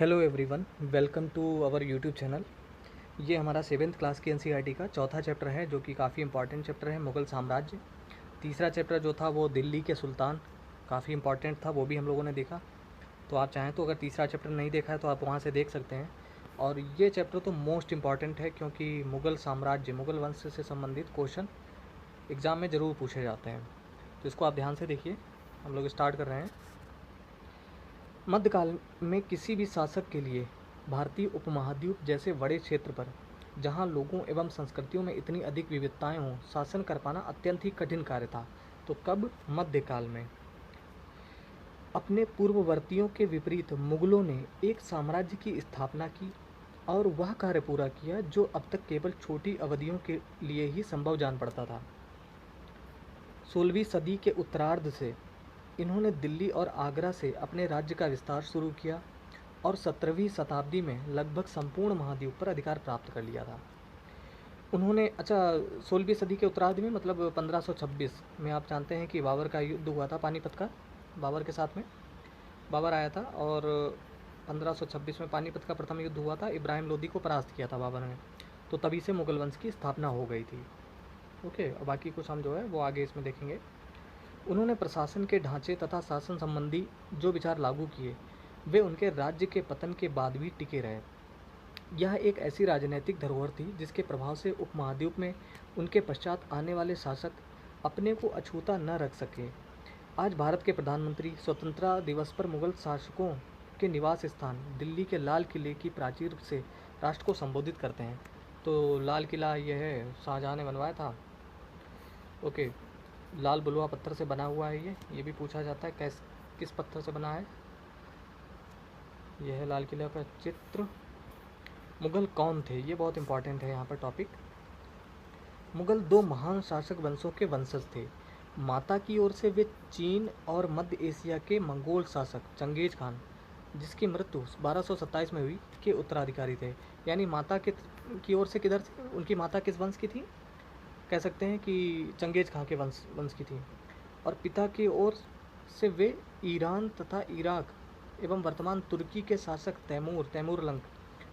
Hello everyone, welcome to our YouTube channel. ये हमारा 7th class की एनसीईआरटी का चौथा चैप्टर है, जो कि काफ़ी इंपॉर्टेंट चैप्टर है, मुग़ल साम्राज्य। तीसरा चैप्टर जो था वो दिल्ली के सुल्तान, काफ़ी इंपॉर्टेंट था, वो भी हम लोगों ने देखा। तो आप चाहें तो अगर तीसरा चैप्टर नहीं देखा है तो आप वहाँ से देख सकते हैं। और ये चैप्टर तो मोस्ट इम्पॉर्टेंट है, क्योंकि मुग़ल साम्राज्य, मुग़ल वंश से संबंधित क्वेश्चन एग्ज़ाम में ज़रूर पूछे जाते हैं। तो इसको आप ध्यान से देखिए। हम लोग स्टार्ट कर रहे हैं। मध्यकाल में किसी भी शासक के लिए भारतीय उपमहाद्वीप जैसे बड़े क्षेत्र पर, जहां लोगों एवं संस्कृतियों में इतनी अधिक विविधताएं हों, शासन कर पाना अत्यंत ही कठिन कार्य था। तो कब? मध्यकाल में। अपने पूर्ववर्तियों के विपरीत मुगलों ने एक साम्राज्य की स्थापना की और वह कार्य पूरा किया जो अब तक केवल छोटी अवधियों के लिए ही संभव जान पड़ता था। 16वीं सदी के उत्तरार्ध से इन्होंने दिल्ली और आगरा से अपने राज्य का विस्तार शुरू किया और 17वीं शताब्दी में लगभग संपूर्ण महाद्वीप पर अधिकार प्राप्त कर लिया था। उन्होंने 16वीं सदी के उत्तरार्ध में मतलब 1526 में आप जानते हैं कि बाबर का युद्ध हुआ था पानीपत का। बाबर के साथ में बाबर आया था और 1526 में पानीपत का प्रथम युद्ध हुआ था। इब्राहिम लोदी को परास्त किया था बाबर ने। तो तभी से मुगल वंश की स्थापना हो गई थी। ओके, और बाकी कुछ हम जो है वो आगे इसमें देखेंगे। उन्होंने प्रशासन के ढांचे तथा शासन संबंधी जो विचार लागू किए, वे उनके राज्य के पतन के बाद भी टिके रहे। यह एक ऐसी राजनैतिक धरोहर थी जिसके प्रभाव से उपमहाद्वीप में उनके पश्चात आने वाले शासक अपने को अछूता न रख सके। आज भारत के प्रधानमंत्री स्वतंत्रता दिवस पर मुगल शासकों के निवास स्थान दिल्ली के लाल किले की प्राचीर से राष्ट्र को संबोधित करते हैं। तो लाल किला यह है, शाहजहाँ ने बनवाया था। ओके, लाल बुलवा पत्थर से बना हुआ है। ये भी पूछा जाता है किस पत्थर से बना है। यह है लाल किला का चित्र। मुगल कौन थे, ये बहुत इंपॉर्टेंट है यहाँ पर टॉपिक। मुगल दो महान शासक वंशों के वंशज थे। माता की ओर से वे चीन और मध्य एशिया के मंगोल शासक चंगेज खान, जिसकी मृत्यु 1227 में हुई, के उत्तराधिकारी थे। यानी माता की ओर से किधर से, उनकी माता किस वंश की थी? कह सकते हैं कि चंगेज खां के वंश की थी। और पिता की ओर से वे ईरान तथा इराक एवं वर्तमान तुर्की के शासक तैमूर लंग,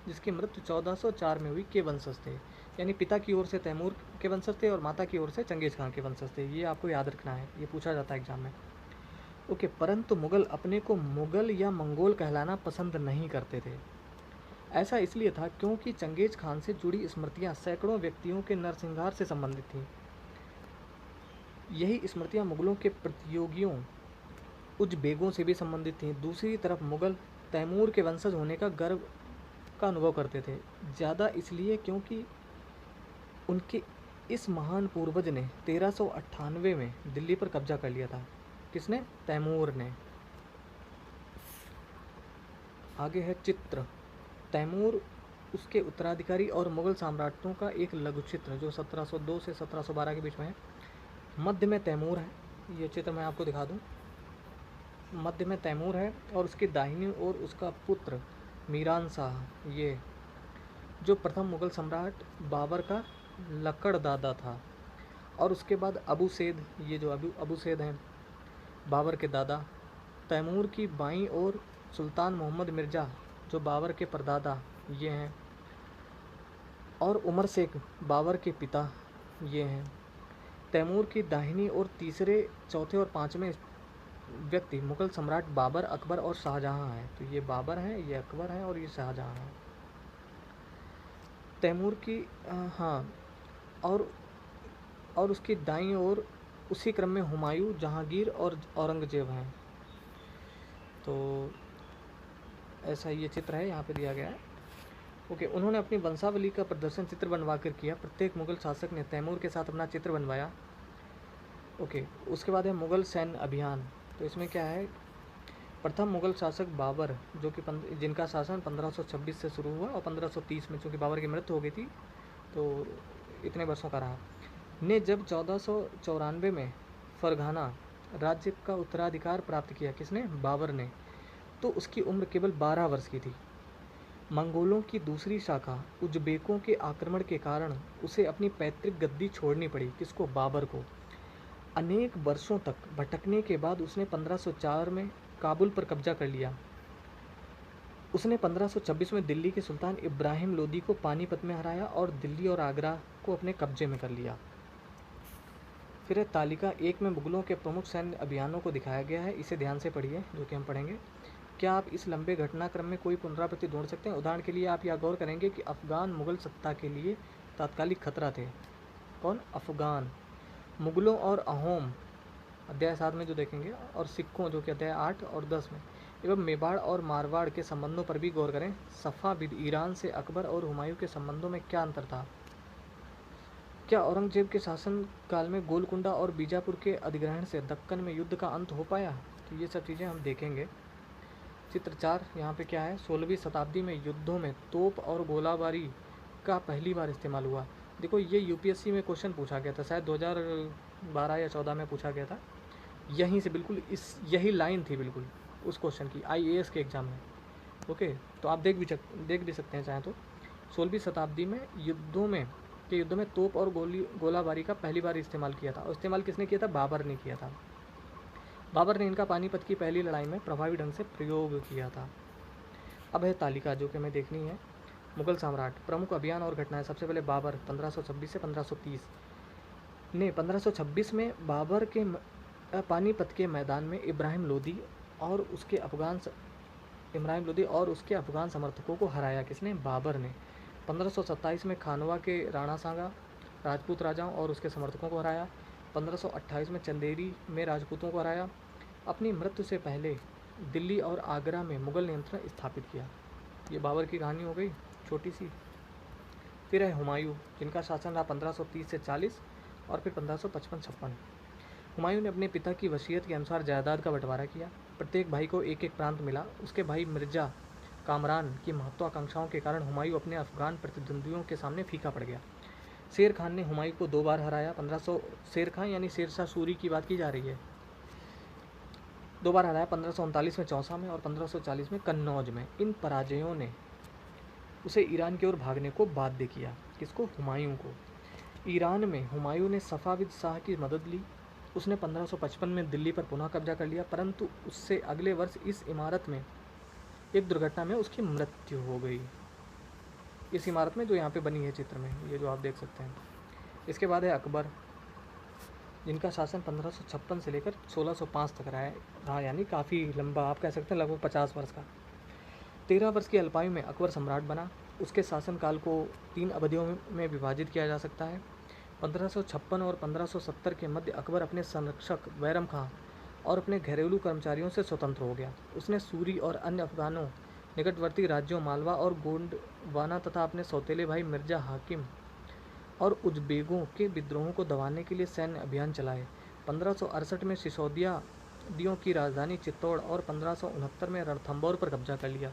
जिसकी मृत्यु 1404 में हुई, के वंशज थे। यानी पिता की ओर से तैमूर के वंशज थे और माता की ओर से चंगेज खां के वंशज थे। ये आपको याद रखना है, ये पूछा जाता है एग्जाम में। ओके, परंतु मुगल अपने को मुगल या मंगोल कहलाना पसंद नहीं करते थे। ऐसा इसलिए था क्योंकि चंगेज खान से जुड़ी स्मृतियां सैकड़ों व्यक्तियों के नरसंहार से संबंधित थीं। यही स्मृतियां मुगलों के प्रतियोगियों उज़्बेकों से भी संबंधित थीं। दूसरी तरफ मुगल तैमूर के वंशज होने का गर्व का अनुभव करते थे, ज़्यादा इसलिए क्योंकि उनके इस महान पूर्वज ने 1398 में दिल्ली पर कब्जा कर लिया था। किसने? तैमूर ने। आगे है चित्र। तैमूर, उसके उत्तराधिकारी और मुगल सम्राटों का एक लघु चित्र जो 1702 से 1712 के बीच में है। मध्य में तैमूर है, ये चित्र मैं आपको दिखा दूं। मध्य में तैमूर है और उसकी दाहिनी ओर उसका पुत्र मीरान शाह, ये जो प्रथम मुगल सम्राट बाबर का लकड़ दादा था। और उसके बाद अबू सैद, ये जो अबू सैद हैं बाबर के दादा। तैमूर की बाईं ओर सुल्तान मोहम्मद मिर्ज़ा, जो बाबर के परदादा, ये हैं। और उमर शेख, बाबर के पिता, ये हैं। तैमूर की दाहिनी ओर तीसरे, चौथे और पाँचवें व्यक्ति मुगल सम्राट बाबर, अकबर और शाहजहाँ हैं। तो ये बाबर हैं, ये अकबर हैं और ये शाहजहाँ हैं। तैमूर की हाँ, और उसकी दाईं ओर उसी क्रम में हुमायूं, जहांगीर और औरंगजेब हैं। तो ऐसा ये चित्र है, यहाँ पे दिया गया है। ओके, उन्होंने अपनी वंशावली का प्रदर्शन चित्र बनवा कर किया। प्रत्येक मुगल शासक ने तैमूर के साथ अपना चित्र बनवाया। ओके, उसके बाद है मुगल सैन्य अभियान। तो इसमें क्या है? प्रथम मुगल शासक बाबर, जो कि जिनका शासन 1526 से शुरू हुआ और 1530 में, चूँकि बाबर की मृत्यु हो गई थी तो इतने वर्षों का रहा, ने जब 1494 में फरघाना राज्य का उत्तराधिकार प्राप्त किया। किसने? बाबर ने। तो उसकी उम्र केवल 12 वर्ष की थी। मंगोलों की दूसरी शाखा उज़्बेकों के आक्रमण के कारण उसे अपनी पैतृक गद्दी छोड़नी पड़ी। किसको? बाबर को। अनेक वर्षों तक भटकने के बाद उसने 1504 में काबुल पर कब्जा कर लिया। उसने 1526 में दिल्ली के सुल्तान इब्राहिम लोदी को पानीपत में हराया और दिल्ली और आगरा को अपने कब्जे में कर लिया। फिर तालिका 1 में मुगलों के प्रमुख सैन्य अभियानों को दिखाया गया है, इसे ध्यान से पढ़िए, जो कि हम पढ़ेंगे। क्या आप इस लंबे घटनाक्रम में कोई पुनरावृत्ति ढूंढ सकते हैं? उदाहरण के लिए आप यह गौर करेंगे कि अफ़गान मुगल सत्ता के लिए तात्कालिक खतरा थे। कौन? अफ़गान। मुगलों और अहोम अध्याय 7 में जो देखेंगे, और सिखों जो कि अध्याय 8 और 10 में, एवं मेवाड़ और मारवाड़ के संबंधों पर भी गौर करें। सफ़ाविद ईरान से अकबर और हुमायूं के संबंधों में क्या अंतर था? क्या औरंगजेब के शासन काल में गोलकुंडा और बीजापुर के अधिग्रहण से दक्कन में युद्ध का अंत हो पाया? तो ये सब चीज़ें हम देखेंगे। चित्र 4 यहाँ पे क्या है? 16वीं शताब्दी में युद्धों में तोप और गोलाबारी का पहली बार इस्तेमाल हुआ। देखो, ये यूपीएससी में क्वेश्चन पूछा गया था, शायद 2012 या 14 में पूछा गया था। यहीं से बिल्कुल यही लाइन थी बिल्कुल उस क्वेश्चन की, आईएएस के एग्ज़ाम में। ओके, तो आप देख भी सकते हैं चाहें तो। 16वीं शताब्दी में युद्धों में तोप और गोलाबारी का पहली बार इस्तेमाल किया था। और इस्तेमाल किसने किया था? बाबर ने किया था। बाबर ने इनका पानीपत की पहली लड़ाई में प्रभावी ढंग से प्रयोग किया था। अब है तालिका, जो कि हमें देखनी है। मुगल सम्राट, प्रमुख अभियान और घटनाएं। सबसे पहले बाबर 1526 से 1530 ने 1526 में बाबर के पानीपत के मैदान में इब्राहिम लोदी और उसके अफगान समर्थकों को हराया। किसने? बाबर ने। 1527 में खानवा के राणा सांगा राजपूत राजाओं और उसके समर्थकों को हराया। 1528 में चंदेरी में राजपूतों को हराया। अपनी मृत्यु से पहले दिल्ली और आगरा में मुगल नियंत्रण स्थापित किया। ये बाबर की कहानी हो गई छोटी सी। फिर है हुमायूं, जिनका शासन रहा 1530 से 40 और फिर 1555-56। हुमायूं ने अपने पिता की वसीयत के अनुसार जायदाद का बंटवारा किया। प्रत्येक भाई को एक एक प्रांत मिला। उसके भाई मिर्जा कामरान की महत्वाकांक्षाओं के कारण हुमायूं अपने अफगान प्रतिद्वंदियों के सामने फीका पड़ गया। शेर खान ने हुमायूं को 2 बार हराया। 1500 शेर खान यानी शेरशाह सूरी की बात की जा रही है। 2 बार हराया, 1539 में चौसा में और 1540 में कन्नौज में। इन पराजयों ने उसे ईरान की ओर भागने को बाध्य किया। किसको? हुमायूं को। ईरान में हुमायूं ने सफ़ाविद शाह की मदद ली। उसने 1555 में दिल्ली पर पुनः कब्जा कर लिया, परंतु उससे अगले वर्ष इस इमारत में एक दुर्घटना में उसकी मृत्यु हो गई। इस इमारत में जो यहाँ पे बनी है चित्र में, ये जो आप देख सकते हैं। इसके बाद है अकबर, जिनका शासन 1556 से लेकर 1605 तक रहा, यानी काफ़ी लंबा, आप कह सकते हैं लगभग 50 वर्ष का। 13 वर्ष की अल्पायु में अकबर सम्राट बना। उसके शासनकाल को 3 अवधियों में विभाजित किया जा सकता है। 1556 और 1570 के मध्य अकबर अपने संरक्षक बैरम खां और अपने घरेलू कर्मचारियों से स्वतंत्र हो गया। उसने सूरी और अन्य अफगानों, निकटवर्ती राज्यों मालवा और गोंडवाना तथा अपने सौतेले भाई मिर्जा हाकिम और उज़्बेकों के विद्रोहों को दबाने के लिए सैन्य अभियान चलाए। 1568 में सिसोदियों की राजधानी चित्तौड़ और 1569 में रणथंभौर पर कब्जा कर लिया।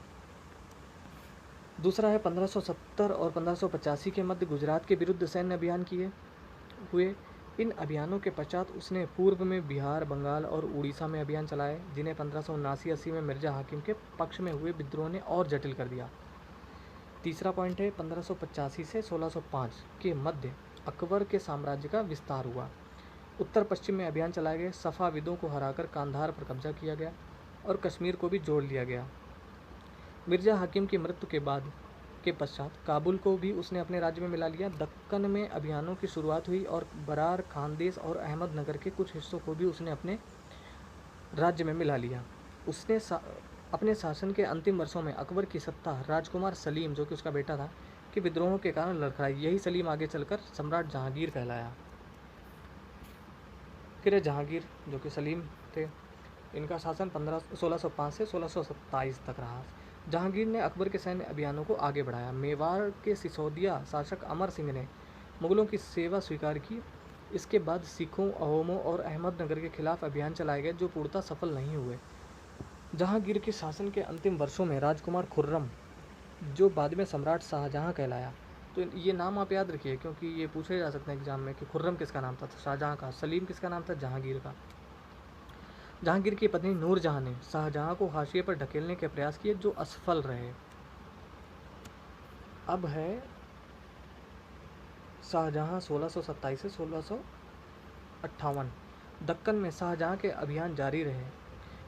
दूसरा है 1570 और 1585 के मध्य गुजरात के विरुद्ध सैन्य अभियान हुए। इन अभियानों के पश्चात उसने पूर्व में बिहार, बंगाल और उड़ीसा में अभियान चलाए, जिन्हें 1579-80 में मिर्जा हाकिम के पक्ष में हुए विद्रोह ने और जटिल कर दिया। तीसरा पॉइंट है 1585 से 1605 के मध्य अकबर के साम्राज्य का विस्तार हुआ। उत्तर पश्चिम में अभियान चलाए गए। सफ़ाविदों को हराकर कांधार पर कब्जा किया गया और कश्मीर को भी जोड़ लिया गया। मिर्जा हाकिम की मृत्यु के पश्चात काबुल को भी उसने अपने राज्य में मिला लिया। दक्कन में अभियानों की शुरुआत हुई और बरार, खानदेश और अहमदनगर के कुछ हिस्सों को भी उसने अपने राज्य में मिला लिया। उसने अपने शासन के अंतिम वर्षों में अकबर की सत्ता राजकुमार सलीम, जो कि उसका बेटा था, के विद्रोहों के कारण लड़खड़ाई। यही सलीम आगे चलकर सम्राट जहांगीर कहलाया। फिर जहांगीर, जो कि सलीम थे, इनका शासन 1605 से 1627 तक रहा। जहांगीर ने अकबर के सैन्य अभियानों को आगे बढ़ाया। मेवाड़ के सिसोदिया शासक अमर सिंह ने मुगलों की सेवा स्वीकार की। इसके बाद सिखों, अहोमों और अहमदनगर के खिलाफ अभियान चलाए गए, जो पूर्णतः सफल नहीं हुए। जहांगीर के शासन के अंतिम वर्षों में राजकुमार खुर्रम, जो बाद में सम्राट शाहजहां कहलाया, तो ये नाम आप याद रखिए, क्योंकि ये पूछे जा सकते हैं एग्जाम में कि खुर्रम किसका नाम था? शाहजहां का। सलीम किसका नाम था? जहांगीर का। जहांगीर की पत्नी नूरजहां ने शाहजहां को हाशिए पर ढकेलने के प्रयास किए, जो असफल रहे। अब है शाहजहां 1627 से 1658। दक्कन में शाहजहां के अभियान जारी रहे।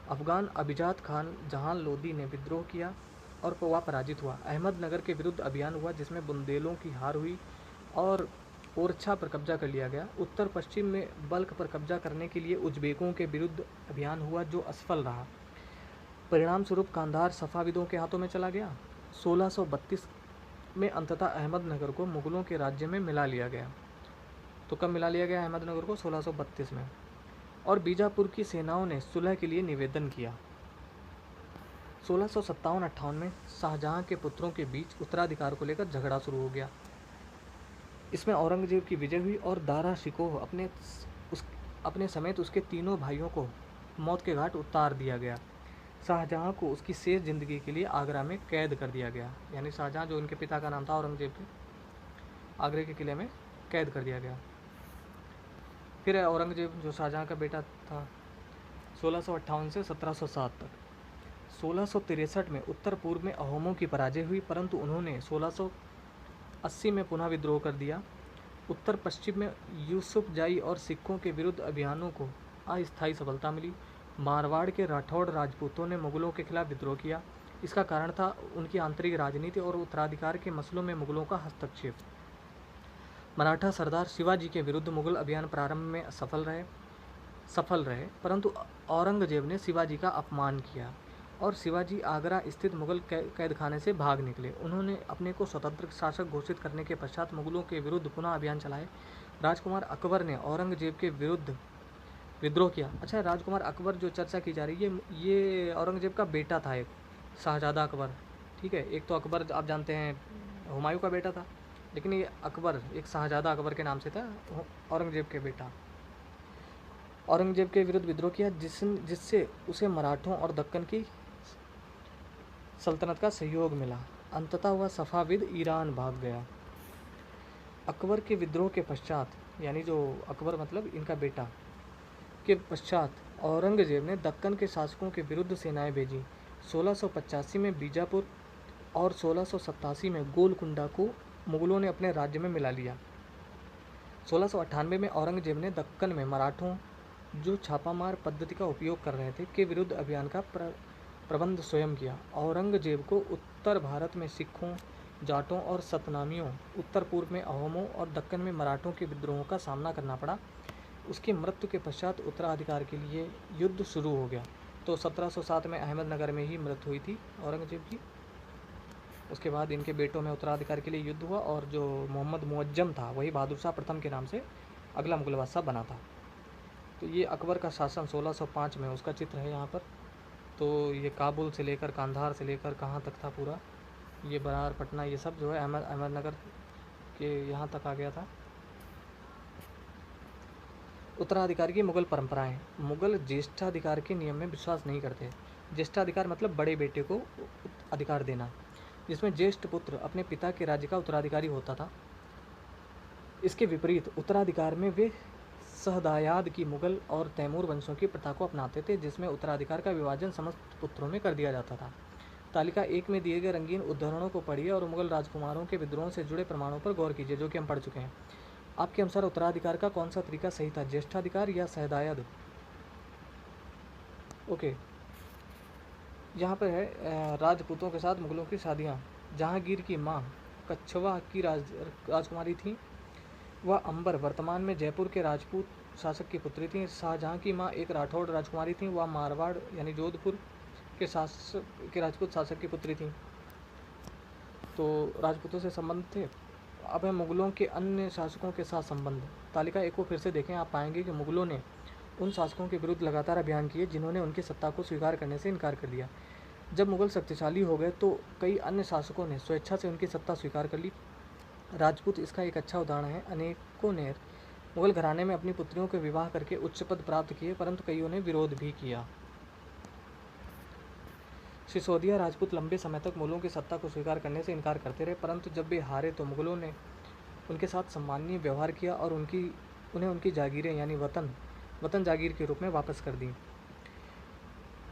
अफगान अभिजात खान जहां लोदी ने विद्रोह किया और वह पराजित हुआ। अहमदनगर के विरुद्ध अभियान हुआ जिसमें बुंदेलों की हार हुई और ओरछा पर कब्जा कर लिया गया। उत्तर पश्चिम में बल्ख पर कब्जा करने के लिए उज्बेकों के विरुद्ध अभियान हुआ जो असफल रहा। परिणाम स्वरूप कांधार सफ़ाविदों के हाथों में चला गया। 1632 में अंततः अहमदनगर को मुगलों के राज्य में मिला लिया गया। तो कब मिला लिया गया अहमदनगर को? 1632 में। और बीजापुर की सेनाओं ने सुलह के लिए निवेदन किया। 1657-58 में शाहजहां के पुत्रों के बीच उत्तराधिकार को लेकर झगड़ा शुरू हो गया। इसमें औरंगजेब की विजय हुई और दारा शिकोह अपने समेत उसके तीनों भाइयों को मौत के घाट उतार दिया गया। शाहजहां को उसकी शेष जिंदगी के लिए आगरा में कैद कर दिया गया। यानी शाहजहां, जो उनके पिता का नाम था औरंगजेब के, आगरे के किले में कैद कर दिया गया। फिर औरंगजेब जो शाहजहां का बेटा था, 1658 से 1707 तक। 1663 में उत्तर पूर्व में अहोमों की पराजय हुई, परंतु उन्होंने 1680 में पुनः विद्रोह कर दिया। उत्तर पश्चिम में यूसुफजाई और सिखों के विरुद्ध अभियानों को अस्थायी सफलता मिली। मारवाड़ के राठौड़ राजपूतों ने मुगलों के खिलाफ विद्रोह किया। इसका कारण था उनकी आंतरिक राजनीति और उत्तराधिकार के मसलों में मुगलों का हस्तक्षेप। मराठा सरदार शिवाजी के विरुद्ध मुगल अभियान प्रारंभ में सफल रहे, परंतु औरंगजेब ने शिवाजी का अपमान किया और शिवाजी आगरा स्थित मुगल कैदखाने से भाग निकले। उन्होंने अपने को स्वतंत्र शासक घोषित करने के पश्चात मुगलों के विरुद्ध पुनः अभियान चलाए। राजकुमार अकबर ने औरंगजेब के विरुद्ध विद्रोह किया। अच्छा, राजकुमार अकबर जो चर्चा की जा रही है, ये औरंगजेब का बेटा था, एक शाहजादा अकबर। ठीक है, एक तो अकबर आप जानते हैं हुमायूं का बेटा था, लेकिन ये अकबर एक शाहजादा अकबर के नाम से था, औरंगजेब के बेटा। औरंगजेब के विरुद्ध विद्रोह किया जिससे उसे मराठों और दक्कन की सल्तनत का सहयोग मिला। अंततः वह सफ़ाविद ईरान भाग गया। अकबर के विद्रोह के पश्चात, यानी जो अकबर मतलब इनका बेटा, के पश्चात औरंगजेब ने दक्कन के शासकों के विरुद्ध सेनाएं भेजी। 1685 में बीजापुर और 1687 में गोलकुंडा को मुगलों ने अपने राज्य में मिला लिया। 1698 में औरंगजेब ने दक्कन में मराठों, जो छापामार पद्धति का उपयोग कर रहे थे, के विरुद्ध अभियान का प्रबंध स्वयं किया। औरंगजेब को उत्तर भारत में सिखों, जाटों और सतनामियों, उत्तर पूर्व में अहोमों और दक्कन में मराठों के विद्रोहों का सामना करना पड़ा। उसकी मृत्यु के पश्चात उत्तराधिकार के लिए युद्ध शुरू हो गया। तो 1707 में अहमदनगर में ही मृत्यु हुई थी औरंगजेब की। उसके बाद इनके बेटों में उत्तराधिकार के लिए युद्ध हुआ और जो मोहम्मद मुअज्जम था वही बहादुर शाह प्रथम के नाम से अगला मुगल बादशाह बना था। तो ये अकबर का शासन 1605 में, उसका चित्र है यहाँ पर। तो ये काबुल से लेकर कांधार से लेकर कहाँ तक था पूरा, ये बरार पटना, ये सब जो है अहमदनगर के यहाँ तक आ गया था। उत्तराधिकार की मुगल परंपराएं। मुगल ज्येष्ठाधिकार के नियम में विश्वास नहीं करते। ज्येष्ठाधिकार मतलब बड़े बेटे को अधिकार देना, जिसमें ज्येष्ठ पुत्र अपने पिता के राज्य का उत्तराधिकारी होता था। इसके विपरीत उत्तराधिकार में वे सहदायाद की मुगल और तैमूर वंशों की प्रथा को अपनाते थे, जिसमें उत्तराधिकार का विभाजन समस्त पुत्रों में कर दिया जाता था। तालिका 1 में दिए गए रंगीन उदाहरणों को पढ़िए और मुगल राजकुमारों के विद्रोह से जुड़े प्रमाणों पर गौर कीजिए, जो कि हम पढ़ चुके हैं। आपके अनुसार उत्तराधिकार का कौन सा तरीका सही था, ज्येष्ठाधिकार या सहदायद? ओके, यहाँ पर है राजपूतों के साथ मुगलों की शादियाँ। जहांगीर की माँ कच्छवा की राजकुमारी थी, वह अंबर वर्तमान में जयपुर के राजपूत शासक की पुत्री थी। शाहजहां की माँ एक राठौड़ राजकुमारी थी, वह मारवाड़ यानी जोधपुर के राजपूत शासक की पुत्री थी। तो राजपूतों से संबंध थे। अब है मुगलों के अन्य शासकों के साथ संबंध। तालिका 1 को फिर से देखें, आप पाएंगे कि मुगलों ने उन शासकों के विरुद्ध लगातार अभियान किए जिन्होंने उनकी सत्ता को स्वीकार करने से इनकार कर दिया। जब मुगल शक्तिशाली हो गए तो कई अन्य शासकों ने स्वेच्छा से उनकी सत्ता स्वीकार कर ली। राजपूत इसका एक अच्छा उदाहरण है। अनेकों ने मुगल घराने में अपनी पुत्रियों के विवाह करके उच्च पद प्राप्त किए, परंतु कईयों ने विरोध भी किया। सिसोदिया राजपूत लंबे समय तक मुगलों की सत्ता को स्वीकार करने से इनकार करते रहे, परंतु जब वे हारे तो मुगलों ने उनके साथ सम्माननीय व्यवहार किया और उन्हें उनकी जागीरें यानी वतन जागीर के रूप में वापस कर दी।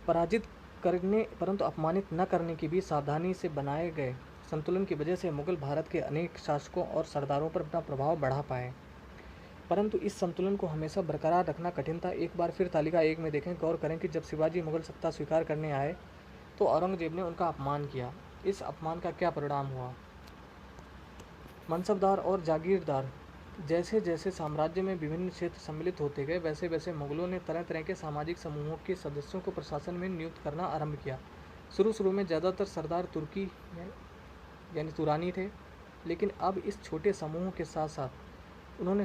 पराजित करने परंतु अपमानित न करने की भी सावधानी से बनाए गए संतुलन की वजह से मुगल भारत के अनेक शासकों और सरदारों पर अपना प्रभाव बढ़ा पाए, परंतु इस संतुलन को हमेशा बरकरार रखना कठिन था। एक बार फिर तालिका 1 में देखें, गौर करें कि जब शिवाजी मुगल सत्ता स्वीकार करने आए तो औरंगजेब ने उनका अपमान किया। इस अपमान का क्या परिणाम हुआ? मनसबदार और जागीरदार जैसे जैसे साम्राज्य में विभिन्न क्षेत्र सम्मिलित होते गए, वैसे वैसे मुगलों ने तरह तरह के सामाजिक समूहों के सदस्यों को प्रशासन में नियुक्त करना आरंभ किया। शुरू शुरू में ज़्यादातर सरदार तुर्की यानी तुरानी थे, लेकिन अब इस छोटे समूह के साथ साथ उन्होंने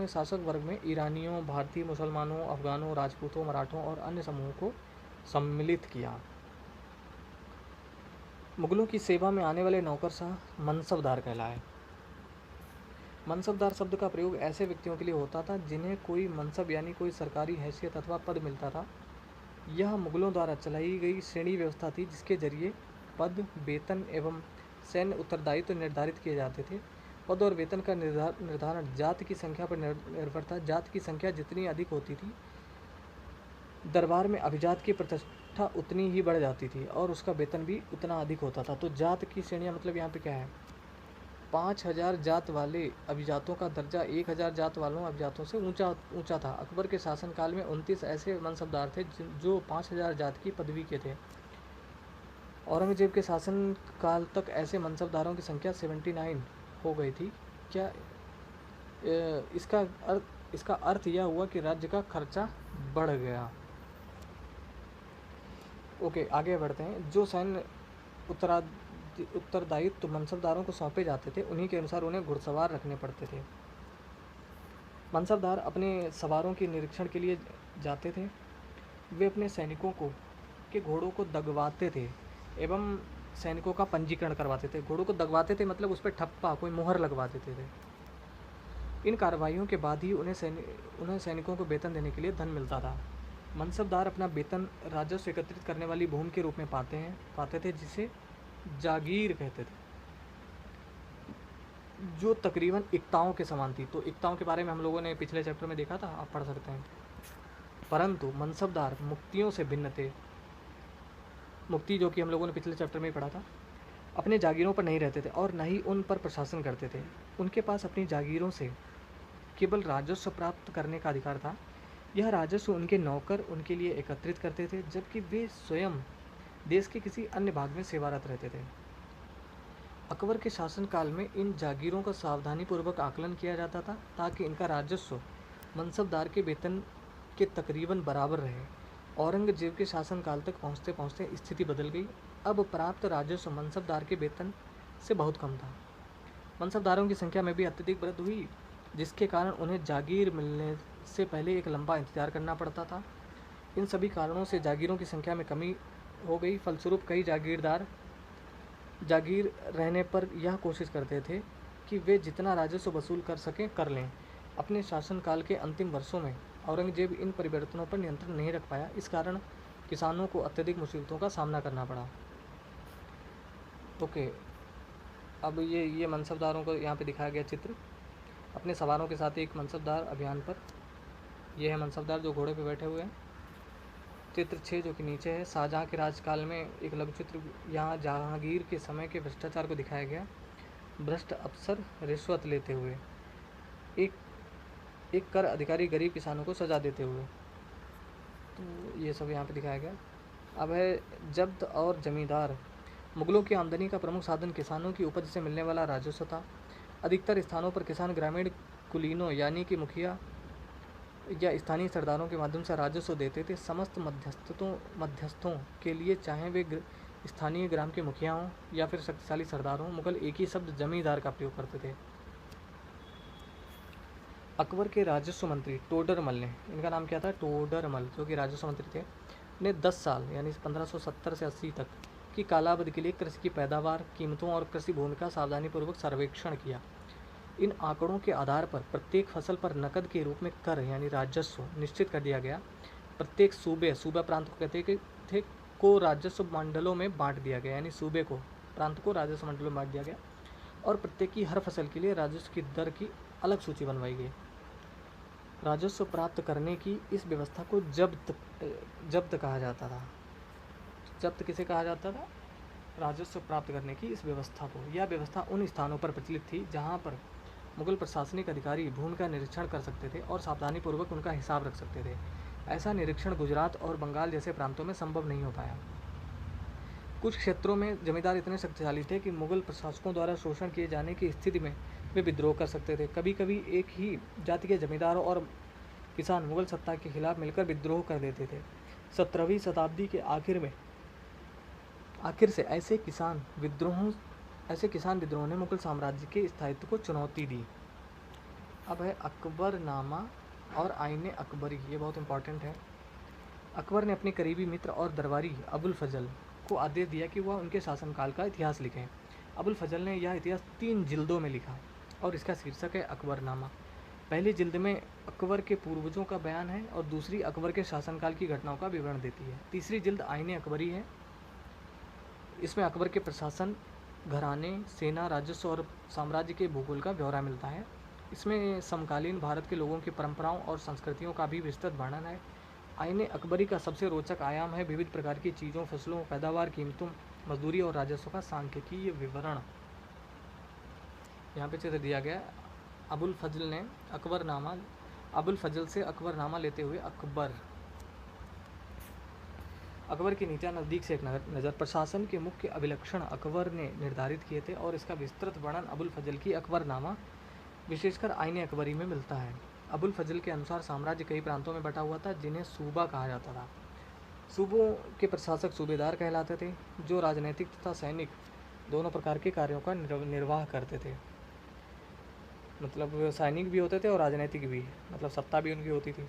शासक वर्ग में ईरानियों, भारतीय मुसलमानों, अफगानों, राजपूतों, मराठों और अन्य समूहों को सम्मिलित किया। मुगलों की सेवा में आने वाले नौकरशाह मनसबदार कहलाए। मनसबदार शब्द का प्रयोग ऐसे व्यक्तियों के लिए होता था जिन्हें कोई मनसब यानी कोई सरकारी हैसियत अथवा पद मिलता था। यह मुगलों द्वारा चलाई गई श्रेणी व्यवस्था थी, जिसके जरिए पद, वेतन एवं सैन्य उत्तरदायित्व निर्धारित किए जाते थे। पद और वेतन का निर्धारण जाति की संख्या पर निर्भर था। जाति की संख्या जितनी अधिक होती थी, दरबार में अभिजात की प्रतिष्ठा उतनी ही बढ़ जाती थी और उसका वेतन भी उतना अधिक होता था। तो जात की श्रेणियाँ मतलब यहाँ पे क्या है, 5000 जात वाले अभिजातों का दर्जा 1000 जात वालों अभिजातों से ऊंचा था। अकबर के शासनकाल में 29 ऐसे मनसबदार थे जो 5000 जात की पदवी के थे। औरंगजेब के शासनकाल तक ऐसे मनसबदारों की संख्या 79 हो गई थी। क्या इसका अर्थ यह हुआ कि राज्य का खर्चा बढ़ गया। ओके, आगे बढ़ते हैं। जो सैन्य उत्तरदायित्व मनसबदारों को सौंपे जाते थे, उन्हीं के अनुसार उन्हें घुड़सवार रखने पड़ते थे। मनसबदार अपने सवारों के निरीक्षण के लिए जाते थे। वे अपने सैनिकों के घोड़ों को दगवाते थे एवं सैनिकों का पंजीकरण करवाते थे। घोड़ों को दगवाते थे मतलब उस पर ठप्पा, कोई मुहर लगवा देते थे। इन कार्रवाइयों के बाद ही उन्हें सैनिकों को वेतन देने के लिए धन मिलता था। मनसबदार अपना वेतन राजस्व एकत्रित करने वाली भूमि के रूप में पाते थे, जिसे जागीर कहते थे, जो तकरीबन इक्ताओं के समान थी। तो इक्ताओं के बारे में हम लोगों ने पिछले चैप्टर में देखा था, आप पढ़ सकते हैं। परंतु मनसबदार मुक्तियों से भिन्न थे। मुक्ति जो कि हम लोगों ने पिछले चैप्टर में ही पढ़ा था, अपने जागीरों पर नहीं रहते थे और न ही उन पर प्रशासन करते थे। उनके पास अपनी जागीरों से केवल राजस्व प्राप्त करने का अधिकार था। यह राजस्व उनके नौकर उनके लिए एकत्रित करते थे, जबकि वे स्वयं देश के किसी अन्य भाग में सेवारत रहते थे। अकबर के शासनकाल में इन जागीरों का सावधानीपूर्वक आकलन किया जाता था ताकि इनका राजस्व मनसबदार के वेतन के तकरीबन बराबर रहे। औरंगजेब के शासनकाल तक पहुँचते पहुँचते स्थिति बदल गई। अब प्राप्त राजस्व मनसबदार के वेतन से बहुत कम था। मनसबदारों की संख्या में भी अत्यधिक वृद्धि हुई, जिसके कारण उन्हें जागीर मिलने से पहले एक लंबा इंतजार करना पड़ता था। इन सभी कारणों से जागीरों की संख्या में कमी हो गई। फलस्वरूप कई जागीरदार जागीर रहने पर यह कोशिश करते थे कि वे जितना राजस्व वसूल कर सकें कर लें। अपने शासनकाल के अंतिम वर्षों में औरंगजेब इन परिवर्तनों पर नियंत्रण नहीं रख पाया। इस कारण किसानों को अत्यधिक मुसीबतों का सामना करना पड़ा। ओके, अब ये मनसबदारों को यहाँ पे दिखाया गया चित्र। अपने सवारों के साथ एक मनसबदार अभियान पर। यह है मनसबदार जो घोड़े पे बैठे हुए हैं। चित्र 6 जो कि नीचे है, शाहजहाँ के राजकाल में एक लघु चित्र। यहाँ जहांगीर के समय के भ्रष्टाचार को दिखाया गया। भ्रष्ट अफसर रिश्वत लेते हुए, एक कर अधिकारी गरीब किसानों को सजा देते हुए। तो ये सब यहाँ पे दिखाया गया। अब है जब्त और जमींदार। मुगलों की आमदनी का प्रमुख साधन किसानों की उपज से मिलने वाला राजस्व था। अधिकतर स्थानों पर किसान ग्रामीण कुलीनों यानी कि मुखिया या स्थानीय सरदारों के माध्यम से राजस्व देते थे। समस्त मध्यस्थों के लिए, चाहे वे स्थानीय ग्राम के मुखिया हों या फिर शक्तिशाली सरदार हों, मुगल एक ही शब्द जमींदार का प्रयोग करते थे। अकबर के राजस्व मंत्री टोडरमल ने, इनका नाम क्या था, टोडरमल, जो कि राजस्व मंत्री थे, ने 10 साल यानी 1570 से 80 तक की कालावधि के लिए कृषि की पैदावार, कीमतों और कृषि भूमि का सावधानीपूर्वक सर्वेक्षण किया। इन आंकड़ों के आधार पर प्रत्येक फसल पर नकद के रूप में कर यानी राजस्व निश्चित कर दिया गया। प्रत्येक सूबा प्रांत को कहते थे को राजस्व मंडलों में बांट दिया गया, यानी सूबे को, प्रांत को राजस्व मंडलों में बांट दिया गया और प्रत्येक की हर फसल के लिए राजस्व की दर की अलग सूची बनवाई गई। राजस्व प्राप्त करने की इस व्यवस्था को जब्त कहा जाता था। जब्त किसे कहा जाता था? राजस्व प्राप्त करने की इस व्यवस्था को। यह व्यवस्था उन स्थानों पर प्रचलित थी जहाँ पर मुगल प्रशासनिक अधिकारी भूमि का निरीक्षण कर सकते थे और सावधानीपूर्वक उनका हिसाब रख सकते थे। ऐसा निरीक्षण गुजरात और बंगाल जैसे प्रांतों में संभव नहीं हो पाया। कुछ क्षेत्रों में जमींदार इतने शक्तिशाली थे कि मुगल प्रशासकों द्वारा शोषण किए जाने की स्थिति में वे विद्रोह कर सकते थे। कभी कभी एक ही जाति के जमींदारों और किसान मुगल सत्ता के खिलाफ मिलकर विद्रोह कर देते थे। 17वीं शताब्दी के आखिर से ऐसे किसान विद्रोहों ने मुगल साम्राज्य के स्थायित्व को चुनौती दी। अब है अकबरनामा और आईने अकबरी, ये बहुत इंपॉर्टेंट है। अकबर ने अपने करीबी मित्र और दरबारी अबुल फजल को आदेश दिया कि वह उनके शासनकाल का इतिहास लिखें। अबुल फजल ने यह इतिहास 3 जिल्दों में लिखा और इसका शीर्षक है अकबरनामा। पहली जिल्द में अकबर के पूर्वजों का बयान है और दूसरी अकबर के शासनकाल की घटनाओं का विवरण देती है। तीसरी जिल्द आईने अकबरी है। इसमें अकबर के प्रशासन, घराने, सेना, राजस्व और साम्राज्य के भूगोल का ब्यौरा मिलता है। इसमें समकालीन भारत के लोगों की परंपराओं और संस्कृतियों का भी विस्तृत वर्णन है। आईने अकबरी का सबसे रोचक आयाम है विविध प्रकार की चीज़ों, फसलों, पैदावार, कीमतों, मजदूरी और राजस्व का सांख्यिकीय विवरण। यहाँ पे चित्र दिया गया। अबुल फजल से अकबरनामा लेते हुए अकबर की नीतियाँ नज़दीक से एक नज़र। प्रशासन के मुख्य अभिलक्षण अकबर ने निर्धारित किए थे और इसका विस्तृत वर्णन अबुल फजल की अकबरनामा विशेषकर आईने अकबरी में मिलता है। अबुल फजल के अनुसार साम्राज्य कई प्रांतों में बटा हुआ था जिन्हें सूबा कहा जाता था। सूबों के प्रशासक सूबेदार कहलाते थे, जो राजनीतिक तथा सैनिक दोनों प्रकार के कार्यों का निर्वाह करते थे। मतलब सैनिक भी होते थे और राजनीतिक भी, मतलब सत्ता भी उनकी होती थी।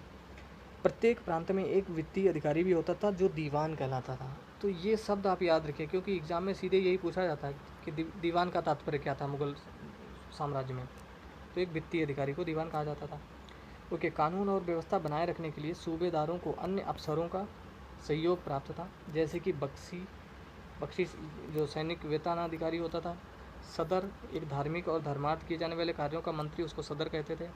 प्रत्येक प्रांत में एक वित्तीय अधिकारी भी होता था जो दीवान कहलाता था। तो ये शब्द आप याद रखिए क्योंकि एग्जाम में सीधे यही पूछा जाता है कि दीवान का तात्पर्य क्या था मुगल साम्राज्य में। तो एक वित्तीय अधिकारी को दीवान कहा जाता था। ओके, कानून और व्यवस्था बनाए रखने के लिए सूबेदारों को अन्य अफसरों का सहयोग प्राप्त था, जैसे कि बख्शी जो सैनिक वेतनाधिकारी होता था। सदर, एक धार्मिक और धर्मार्थ किए जाने वाले कार्यों का मंत्री, उसको सदर कहते थे।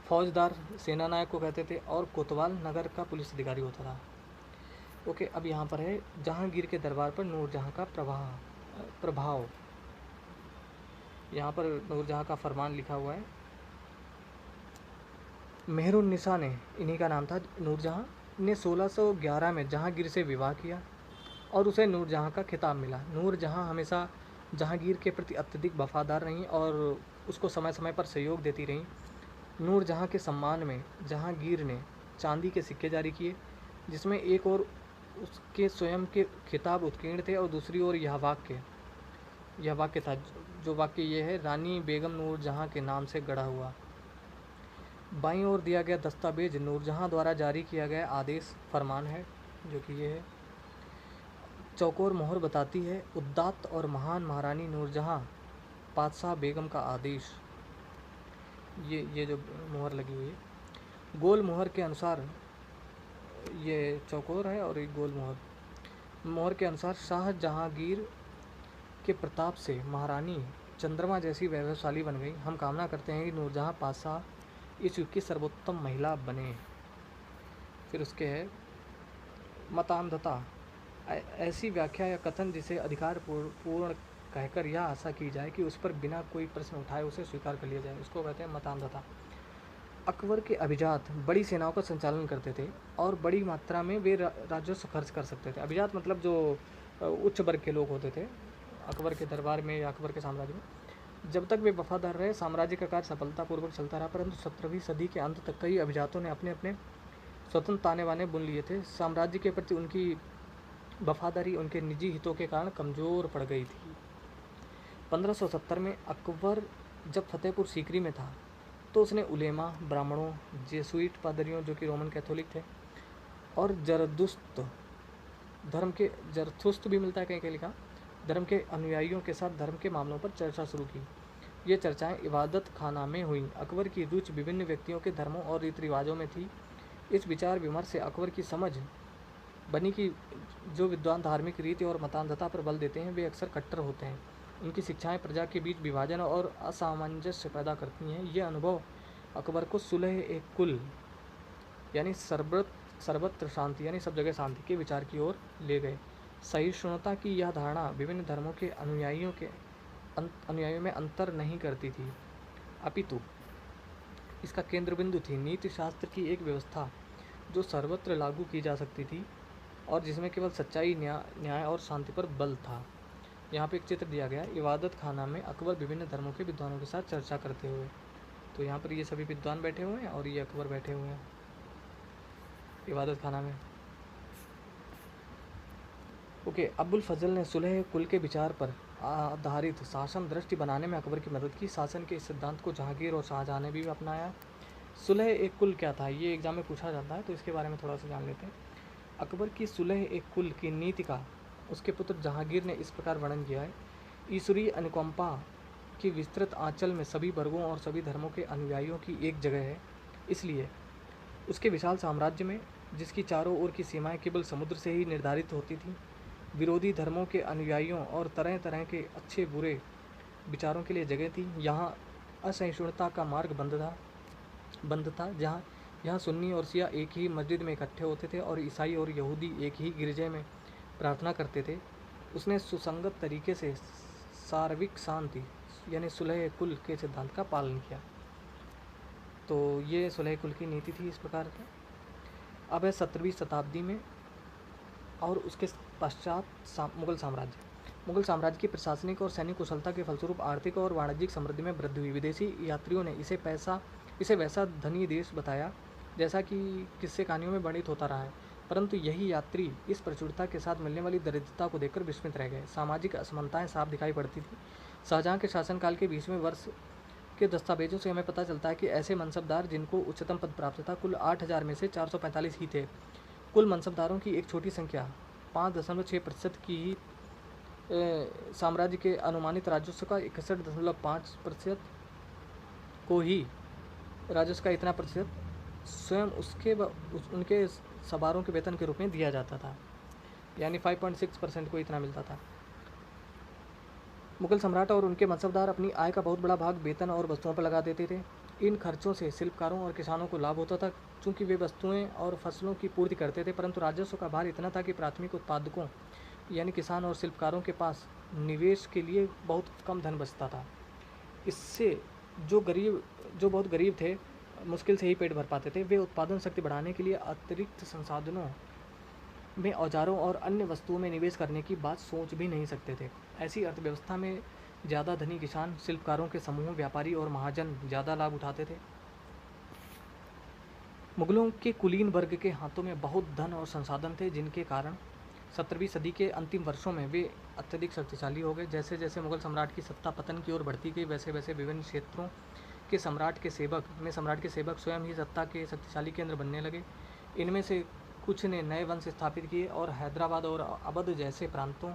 फौजदार सेना नायक को कहते थे और कोतवाल नगर का पुलिस अधिकारी होता था। ओके, अब यहाँ पर है जहांगीर के दरबार पर नूरजहां का प्रभाव। यहाँ पर नूरजहां का फरमान लिखा हुआ है। मेहरुन्निसा ने, इन्हीं का नाम था, नूरजहां ने 1611 में जहांगीर से विवाह किया और उसे नूरजहां का खिताब मिला। नूरजहां हमेशा जहांगीर के प्रति अत्यधिक वफादार रहीं और उसको समय समय पर सहयोग देती रहीं। नूरजहां के सम्मान में जहांगीर ने चांदी के सिक्के जारी किए, जिसमें एक ओर उसके स्वयं के खिताब उत्कीर्ण थे और दूसरी ओर यह वाक्य था, जो वाक्य ये है, रानी बेगम नूरजहां के नाम से गढ़ा हुआ। बाईं ओर दिया गया दस्तावेज नूरजहां द्वारा जारी किया गया आदेश फरमान है, जो कि ये है। चौकोर मोहर बताती है उदात्त और महान महारानी नूरजहां पातशाह बेगम का आदेश। ये जो मोहर लगी हुई है, गोल मोहर के अनुसार, ये चौकोर है और एक गोल मोहर के अनुसार शाह जहांगीर के प्रताप से महारानी चंद्रमा जैसी वैभवशाली बन गई। हम कामना करते हैं कि नूरजहां पातशाह इस युग की सर्वोत्तम महिला बने। फिर उसके है मतान्धता, ऐसी व्याख्या या कथन जिसे अधिकार पूर्ण कहकर यह आशा की जाए कि उस पर बिना कोई प्रश्न उठाए उसे स्वीकार कर लिया जाए, उसको कहते हैं मतान्धता। अकबर के अभिजात बड़ी सेनाओं का संचालन करते थे और बड़ी मात्रा में वे राजस्व खर्च कर सकते थे। अभिजात मतलब जो उच्च वर्ग के लोग होते थे अकबर के दरबार में या अकबर के साम्राज्य में। जब तक वे वफादार रहे, साम्राज्य का कार्य सफलतापूर्वक चलता रहा, परंतु 17वीं सदी के अंत तक कई अभिजातों ने अपने अपने स्वतंत्र ताने बाने बुन लिए थे। साम्राज्य के प्रति उनकी वफादारी उनके निजी हितों के कारण कमज़ोर पड़ गई थी। 1570 में अकबर जब फतेहपुर सीकरी में था तो उसने उलेमा, ब्राह्मणों, जेसुइट पादरियों जो कि रोमन कैथोलिक थे और जरथुस्त भी मिलता है कहीं लिखा, धर्म के अनुयायियों के साथ धर्म के मामलों पर चर्चा शुरू की। ये चर्चाएं इबादत खाना में हुई। अकबर की रुचि विभिन्न व्यक्तियों के धर्मों और रीति रिवाजों में थी। इस विचार विमर्श से अकबर की समझ बनी कि जो विद्वान धार्मिक रीति और मतान्धता पर बल देते हैं वे अक्सर कट्टर होते हैं। उनकी शिक्षाएं प्रजा के बीच विभाजन और असामंजस्य पैदा करती हैं। ये अनुभव अकबर को सुलह एक कुल यानी सर्वत्र शांति यानी सब जगह शांति के विचार की ओर ले गए। सहिष्णुता की यह धारणा विभिन्न धर्मों के अनुयायियों में अंतर नहीं करती थी, अपितु इसका केंद्र बिंदु थी नीति शास्त्र की एक व्यवस्था जो सर्वत्र लागू की जा सकती थी और जिसमें केवल सच्चाई, न्याय और शांति पर बल था। यहाँ पे एक चित्र दिया गया है, इबादत खाना में अकबर विभिन्न धर्मों के विद्वानों के साथ चर्चा करते हुए। तो यहाँ पर ये सभी विद्वान बैठे हुए हैं और ये अकबर बैठे हुए हैं इबादत खाना में। ओके, अबुल फजल ने सुलह कुल के विचार पर आधारित शासन दृष्टि बनाने में अकबर की मदद की। शासन के इस सिद्धांत को जहांगीर और शाहजहां ने भी अपनाया। सुलह एक कुल क्या था, ये एग्जाम में पूछा जाता है, तो इसके बारे में थोड़ा सा जान लेते हैं। अकबर की सुलह एक कुल की नीति का उसके पुत्र जहांगीर ने इस प्रकार वर्णन किया है। ईश्वरीय अनुकंपा की विस्तृत आंचल में सभी वर्गों और सभी धर्मों के अनुयायियों की एक जगह है, इसलिए उसके विशाल साम्राज्य में, जिसकी चारों ओर की सीमाएं केवल समुद्र से ही निर्धारित होती थीं, विरोधी धर्मों के अनुयायियों और तरह तरह के अच्छे बुरे विचारों के लिए जगह थी। यहाँ असहिष्णुता का मार्ग बंद था। यहाँ सुन्नी और शिया एक ही मस्जिद में इकट्ठे होते थे और ईसाई और यहूदी एक ही गिरजे में प्रार्थना करते थे। उसने सुसंगत तरीके से सार्विक शांति यानी सुलह कुल के सिद्धांत का पालन किया। तो ये सुलह कुल की नीति थी इस प्रकार की। अब है 17वीं शताब्दी में और उसके पश्चात मुगल साम्राज्य की प्रशासनिक और सैनिक कुशलता के फलस्वरूप आर्थिक और वाणिज्यिक समृद्धि में वृद्धि हुई। विदेशी यात्रियों ने इसे वैसा धनी देश बताया जैसा कि किस्से कहानियों में वर्णित होता रहा है, परंतु यही यात्री इस प्रचुरता के साथ मिलने वाली दरिद्रता को देखकर विस्मित रह गए। सामाजिक असमानताएं साफ दिखाई पड़ती थी। शाहजहां के शासनकाल के 20वें वर्ष के दस्तावेजों से हमें पता चलता है कि ऐसे मनसबदार जिनको उच्चतम पद प्राप्त था कुल 8000 में से 445 ही थे। कुल मनसबदारों की एक छोटी संख्या 5.6% की ही साम्राज्य के अनुमानित राजस्व का 61.5% को ही राजस्व का इतना प्रतिशत स्वयं उनके सवारों के वेतन के रूप में दिया जाता था, यानी 5.6% को इतना मिलता था। मुगल सम्राट और उनके मनसबदार अपनी आय का बहुत बड़ा भाग वेतन और वस्तुओं पर लगा देते थे। इन खर्चों से शिल्पकारों और किसानों को लाभ होता था, चूँकि वे वस्तुएं और फसलों की पूर्ति करते थे, परंतु राजस्व का भार इतना था कि प्राथमिक उत्पादकों यानी किसान और शिल्पकारों के पास निवेश के लिए बहुत कम धन बचता था। इससे जो बहुत गरीब थे, मुश्किल से ही पेट भर पाते थे। वे उत्पादन शक्ति बढ़ाने के लिए अतिरिक्त संसाधनों में औजारों और अन्य वस्तुओं में निवेश करने की बात सोच भी नहीं सकते थे। ऐसी अर्थव्यवस्था में ज़्यादा धनी किसान, शिल्पकारों के समूह, व्यापारी और महाजन ज़्यादा लाभ उठाते थे। मुगलों के कुलीन वर्ग के हाथों में बहुत धन और संसाधन थे, जिनके कारण 17वीं सदी के अंतिम वर्षों में वे अत्यधिक शक्तिशाली हो गए। जैसे जैसे मुगल सम्राट की सत्ता पतन की ओर बढ़ती गई, वैसे वैसे विभिन्न क्षेत्रों के सम्राट के सेवक स्वयं ही सत्ता के शक्तिशाली केंद्र बनने लगे। इनमें से कुछ ने नए वंश स्थापित किए और हैदराबाद और अवध जैसे प्रांतों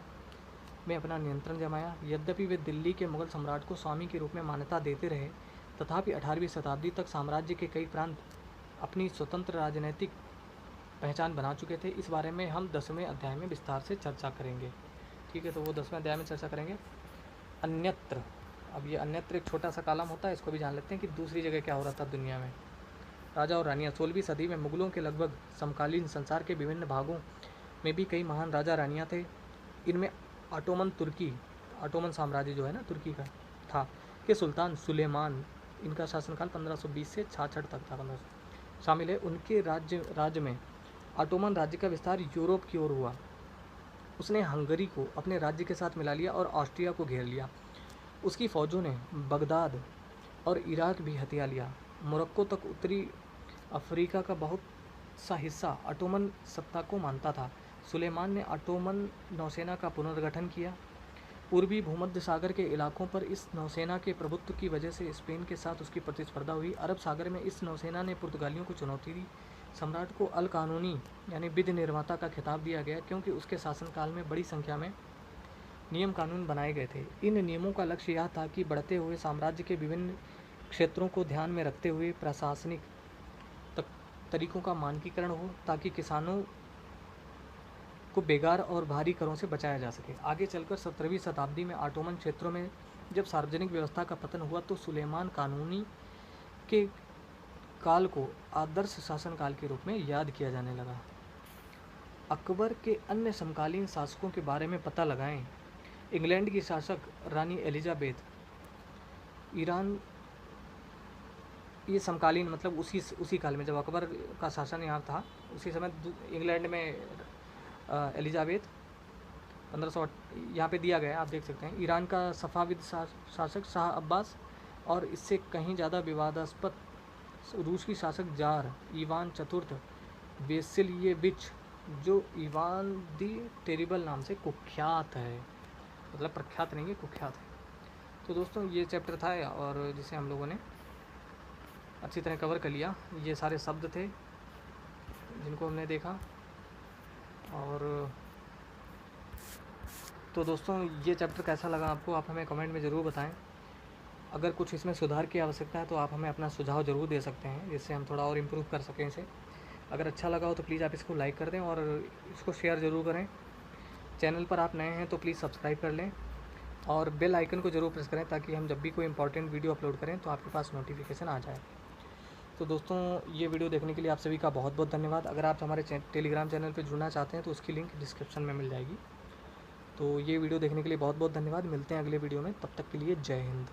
में अपना नियंत्रण जमाया। यद्यपि वे दिल्ली के मुगल सम्राट को स्वामी के रूप में मान्यता देते रहे, तथापि 18वीं शताब्दी तक साम्राज्य के कई प्रांत अपनी स्वतंत्र राजनीतिक पहचान बना चुके थे। इस बारे में हम 10वें अध्याय में विस्तार से चर्चा करेंगे। ठीक है, तो वो 10वें अध्याय में चर्चा करेंगे। अन्यत्र, अब ये अन्यत्र एक छोटा सा कालम होता है, इसको भी जान लेते हैं कि दूसरी जगह क्या हो रहा था दुनिया में। राजा और रानियाँ। 16वीं सदी में मुगलों के लगभग समकालीन संसार के विभिन्न भागों में भी कई महान राजा रानियाँ थे। इनमें ऑटोमन साम्राज्य जो है ना तुर्की का था, के सुल्तान सुलेमान, इनका शासनकाल 1520 से 66 तक था, 1500 शामिल है। उनके राज्य में ऑटोमन राज्य का विस्तार यूरोप की ओर हुआ। उसने हंगरी को अपने राज्य के साथ मिला लिया और ऑस्ट्रिया को घेर लिया। उसकी फ़ौजों ने बगदाद और इराक भी हथिया लिया। मोरक्को तक उत्तरी अफ्रीका का बहुत सा हिस्सा ऑटोमन सत्ता को मानता था। सुलेमान ने ऑटोमन नौसेना का पुनर्गठन किया। पूर्वी भूमध्य सागर के इलाकों पर इस नौसेना के प्रभुत्व की वजह से स्पेन के साथ उसकी प्रतिस्पर्धा हुई। अरब सागर में इस नौसेना ने पुर्तगालियों को चुनौती दी। सम्राट को अल कानूनी यानी विधि निर्माता का खिताब दिया गया, क्योंकि उसके शासनकाल में बड़ी संख्या में नियम कानून बनाए गए थे। इन नियमों का लक्ष्य यह था कि बढ़ते हुए साम्राज्य के विभिन्न क्षेत्रों को ध्यान में रखते हुए प्रशासनिक तरीकों का मानकीकरण हो, ताकि किसानों को बेगार और भारी करों से बचाया जा सके। आगे चलकर 17वीं शताब्दी में ऑटोमन क्षेत्रों में जब सार्वजनिक व्यवस्था का पतन हुआ, तो सुलेमान कानूनी के काल को आदर्श शासनकाल के रूप में याद किया जाने लगा। अकबर के अन्य समकालीन शासकों के बारे में पता लगाएं। इंग्लैंड की शासक रानी एलिजाबेथ, ईरान, ये समकालीन मतलब उसी काल में जब अकबर का शासन यहाँ था, उसी समय इंग्लैंड में एलिजाबेथ 1500 यहाँ पे दिया गया है, आप देख सकते हैं। ईरान का सफ़ाविद शासक शाह अब्बास और इससे कहीं ज़्यादा विवादास्पद रूस की शासक जार इवान चतुर्थ वेसिलिएविच, जो इवान दी टेरिबल नाम से कुख्यात है, मतलब प्रख्यात नहीं है, कुख्यात है। तो दोस्तों ये चैप्टर था और जिसे हम लोगों ने अच्छी तरह कवर कर लिया। ये सारे शब्द थे जिनको हमने देखा। और तो दोस्तों ये चैप्टर कैसा लगा आपको, आप हमें कमेंट में ज़रूर बताएं। अगर कुछ इसमें सुधार की आवश्यकता है तो आप हमें अपना सुझाव ज़रूर दे सकते हैं, जिससे हम थोड़ा और इम्प्रूव कर सकें इसे। अगर अच्छा लगा हो तो प्लीज़ आप इसको लाइक कर दें और इसको शेयर ज़रूर करें। चैनल पर आप नए हैं तो प्लीज़ सब्सक्राइब कर लें और बेल आइकन को ज़रूर प्रेस करें, ताकि हम जब भी कोई इंपॉर्टेंट वीडियो अपलोड करें तो आपके पास नोटिफिकेशन आ जाए। तो दोस्तों ये वीडियो देखने के लिए आप सभी का बहुत बहुत धन्यवाद। अगर आप हमारे टेलीग्राम चैनल पर जुड़ना चाहते हैं तो उसकी लिंक डिस्क्रिप्शन में मिल जाएगी। तो ये वीडियो देखने के लिए बहुत बहुत धन्यवाद। मिलते हैं अगले वीडियो में, तब तक के लिए जय हिंद।